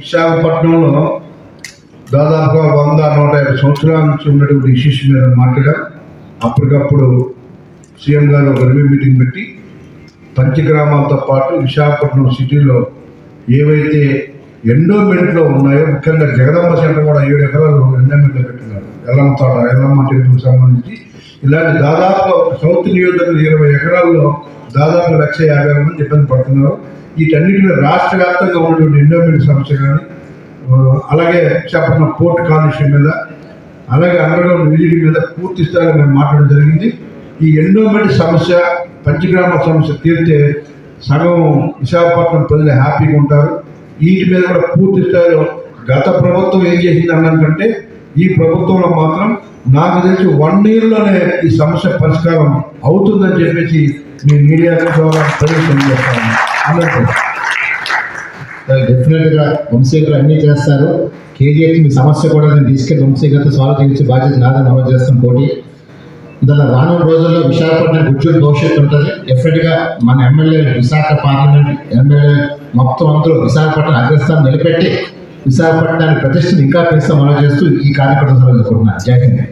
విశాఖపట్నంలో దాదాపుగా 100-150 సంవత్సరాల నుంచి ఉన్నటువంటి ఇష్యూస్ మీద మాట్లాడారు. అప్పటికప్పుడు సీఎం గారు ఒక రివ్యూ మీటింగ్ పెట్టి పంచగ్రామాలతో పాటు విశాఖపట్నం సిటీలో ఏవైతే ఎండోమెంట్లో ఉన్నాయో, ముఖ్యంగా జగదమ్మ సెంటర్ కూడా 7 ఎకరాలు ఎండోమెంట్లో పెట్టినారు. ఎల్లమ్మ తోట, ఎల్లమ్మ టెంపుల్కి సంబంధించి ఇలాంటి దాదాపు సౌత్ నియోజకవర్గం 20 ఎకరాల్లో దాదాపు 150,000 మంది ఇబ్బంది పడుతున్నారు. వీటన్నిటిలో రాష్ట్ర వ్యాప్తంగా ఉన్నటువంటి ఎండోమెంట్ సమస్య కానీ, అలాగే విశాఖపట్నం పోర్ట్ కాలుష్యం మీద, అలాగే అండర్గ్రౌండ్ విజిట్ మీద పూర్తి స్థాయిలో మేము మాట్లాడడం జరిగింది. ఈ ఎండోమెంట్ సమస్య, పంచగ్రామ సమస్య తీరితే సగం విశాఖపట్నం ప్రజలు హ్యాపీగా ఉంటారు. వీటి మీద కూడా పూర్తి స్థాయిలో గత ప్రభుత్వం ఏం చేసింది అన్నంటే, ఈ ప్రభుత్వంలో మాత్రం నాకు తెలిసి 1 yearలోనే ఈ సమస్య పరిష్కారం అవుతుందని చెప్పేసి మీ మీడియా ద్వారా ప్రవేశం చేస్తాను అన్నట్టు. డెఫినెట్గా వంశీ గారు అన్నీ చేస్తారు. కేజీఎఫ్ మీ సమస్య కూడా నేను తీసుకెళ్ళి వంశీ గారితో సాల్వ్ చేయించే బాధ్యత నాదని అమలు చేస్తాను పోటీ. దాని రానున్న రోజుల్లో విశాఖపట్నం ఉజ్వల భవిష్యత్తు ఉంటుంది. డెఫినెట్గా మన ఎమ్మెల్యేలు, విశాఖ పార్లమెంట్ ఎమ్మెల్యే మొత్తం అందరూ విశాఖపట్నం అగ్రస్థానం నిలబెట్టి విశాఖపట్నాన్ని ప్రతిష్టను ఇంకా పెంచుతూ అమలు చేస్తూ ఈ కార్యక్రమం జరుగుతున్నాను. జై హింద్.